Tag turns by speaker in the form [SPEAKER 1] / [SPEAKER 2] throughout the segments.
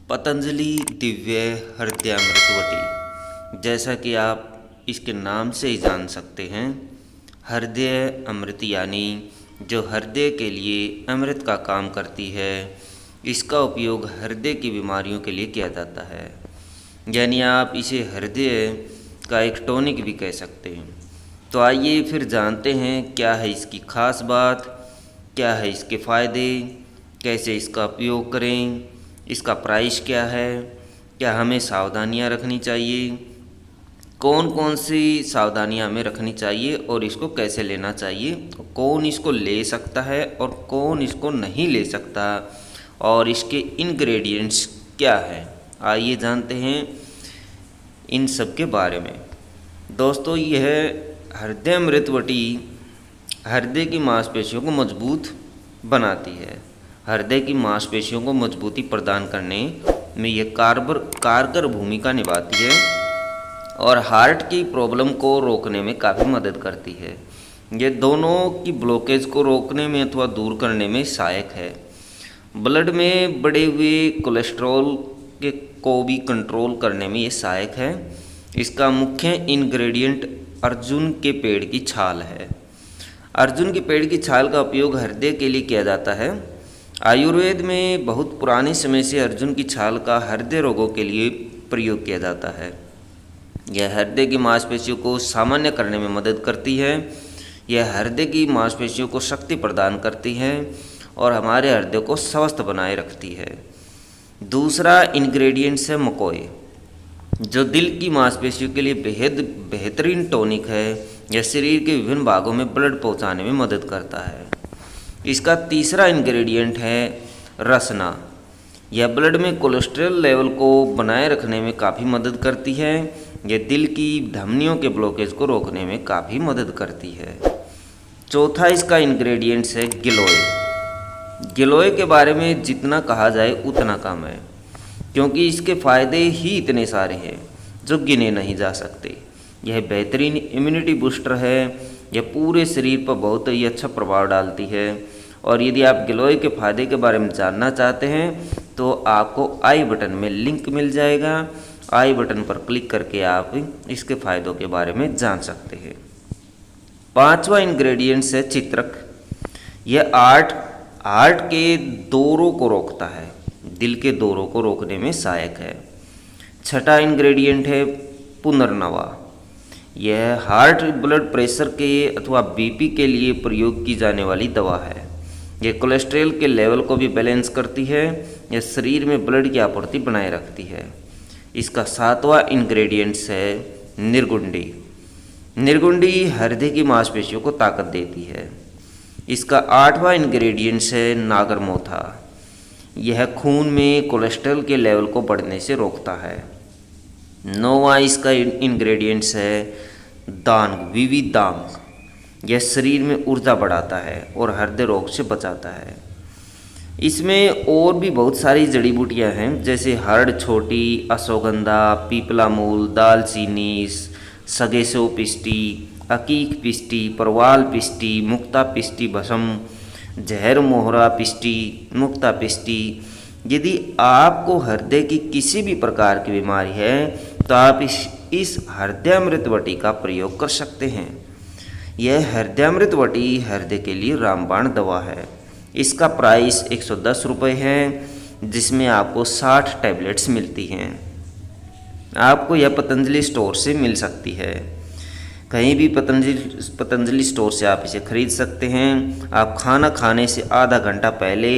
[SPEAKER 1] पतंजलि दिव्य हृदयामृतवटी। जैसा कि आप इसके नाम से ही जान सकते हैं, हृदय अमृत यानी जो हृदय के लिए अमृत का काम करती है, इसका उपयोग हृदय की बीमारियों के लिए किया जाता है। यानी आप इसे हृदय का एक टॉनिक भी कह सकते हैं। तो आइए फिर जानते हैं क्या है इसकी खास बात, क्या है इसके फ़ायदे, कैसे इसका उपयोग करें, इसका प्राइस क्या है, क्या हमें सावधानियां रखनी चाहिए, कौन कौन सी सावधानियां हमें रखनी चाहिए और इसको कैसे लेना चाहिए, कौन इसको ले सकता है और कौन इसको नहीं ले सकता, और इसके इंग्रेडिएंट्स क्या है। आइए जानते हैं इन सब के बारे में। दोस्तों, यह हृदयामृतवटी हृदय की मांसपेशियों को मजबूत बनाती है। हृदय की मांसपेशियों को मजबूती प्रदान करने में यह कारगर भूमिका निभाती है और हार्ट की प्रॉब्लम को रोकने में काफ़ी मदद करती है। ये दोनों की ब्लॉकेज को रोकने में अथवा दूर करने में सहायक है। ब्लड में बढ़े हुए कोलेस्ट्रॉल को भी कंट्रोल करने में ये सहायक है। इसका मुख्य इंग्रेडिएंट अर्जुन के पेड़ की छाल है। अर्जुन के पेड़ की छाल का उपयोग हृदय के लिए किया जाता है। आयुर्वेद में बहुत पुराने समय से अर्जुन की छाल का हृदय रोगों के लिए प्रयोग किया जाता है। यह हृदय की मांसपेशियों को सामान्य करने में मदद करती है। यह हृदय की मांसपेशियों को शक्ति प्रदान करती है और हमारे हृदय को स्वस्थ बनाए रखती है। दूसरा इंग्रेडिएंट्स है मकोई, जो दिल की मांसपेशियों के लिए बेहद बेहतरीन टॉनिक है। यह शरीर के विभिन्न भागों में ब्लड पहुंचाने में मदद करता है। इसका तीसरा इंग्रेडिएंट है रसना। यह ब्लड में कोलेस्ट्रॉल लेवल को बनाए रखने में काफ़ी मदद करती है। यह दिल की धमनियों के ब्लॉकेज को रोकने में काफ़ी मदद करती है। चौथा इसका इंग्रेडिएंट्स है गिलोय। गिलोय के बारे में जितना कहा जाए उतना कम है, क्योंकि इसके फ़ायदे ही इतने सारे हैं जो गिने नहीं जा सकते। यह बेहतरीन इम्यूनिटी बूस्टर है। यह पूरे शरीर पर बहुत ही अच्छा प्रभाव डालती है। और यदि आप गिलोय के फ़ायदे के बारे में जानना चाहते हैं तो आपको आई बटन में लिंक मिल जाएगा। आई बटन पर क्लिक करके आप इसके फ़ायदों के बारे में जान सकते हैं। पांचवा इंग्रेडिएंट्स है चित्रक। यह हार्ट के दौरों को रोकता है, दिल के दौरों को रोकने में सहायक है। छठा इंग्रेडिएंट है पुनर्नवा। यह हार्ट ब्लड प्रेशर के अथवा बीपी के लिए प्रयोग की जाने वाली दवा है। यह कोलेस्ट्रॉल के लेवल को भी बैलेंस करती है। यह शरीर में ब्लड की आपूर्ति बनाए रखती है। इसका सातवां इंग्रेडिएंट्स है निर्गुंडी। निर्गुंडी हृदय की मांसपेशियों को ताकत देती है। इसका आठवां इंग्रेडिएंट्स है नागरमोथा। यह खून में कोलेस्ट्रॉल के लेवल को बढ़ने से रोकता है। नौवां इसका इंग्रेडिएंट्स है दांग। यह शरीर में ऊर्जा बढ़ाता है और हृदय रोग से बचाता है। इसमें और भी बहुत सारी जड़ी बूटियां हैं, जैसे हर्ड छोटी, अश्वगंधा, पीपला मूल, दालचीनी, सगेसो पिष्टी, अकीक पिष्टी, परवाल पिष्टी, मुक्ता पिष्टी भस्म, जहर मोहरा पिष्टी, मुक्ता पिष्टी। यदि आपको हृदय की किसी भी प्रकार की बीमारी है तो आप इस हृदयामृतवटी का प्रयोग कर सकते हैं। यह हृदयामृतवटी हृदय के लिए रामबाण दवा है। इसका प्राइस 110 रुपये है, जिसमें आपको 60 टैबलेट्स मिलती हैं। आपको यह पतंजलि स्टोर से मिल सकती है। कहीं भी पतंजलि स्टोर से आप इसे खरीद सकते हैं। आप खाना खाने से आधा घंटा पहले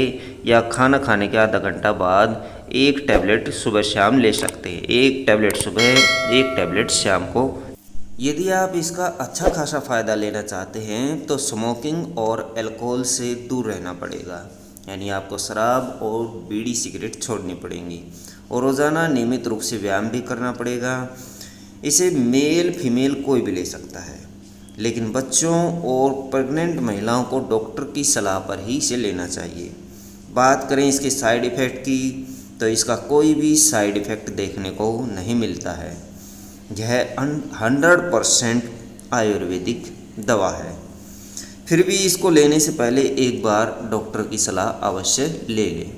[SPEAKER 1] या खाना खाने के आधा घंटा बाद एक टैबलेट सुबह शाम ले सकते हैं। एक टैबलेट सुबह, एक टैबलेट शाम को। यदि आप इसका अच्छा खासा फ़ायदा लेना चाहते हैं तो स्मोकिंग और अल्कोहल से दूर रहना पड़ेगा। यानी आपको शराब और बीड़ी सिगरेट छोड़नी पड़ेंगी और रोज़ाना नियमित रूप से व्यायाम भी करना पड़ेगा। इसे मेल फीमेल कोई भी ले सकता है, लेकिन बच्चों और प्रेग्नेंट महिलाओं को डॉक्टर की सलाह पर ही इसे लेना चाहिए। बात करें इसके साइड इफ़ेक्ट की तो इसका कोई भी साइड इफ़ेक्ट देखने को नहीं मिलता है। यह 100% आयुर्वेदिक दवा है। फिर भी इसको लेने से पहले एक बार डॉक्टर की सलाह अवश्य ले लें।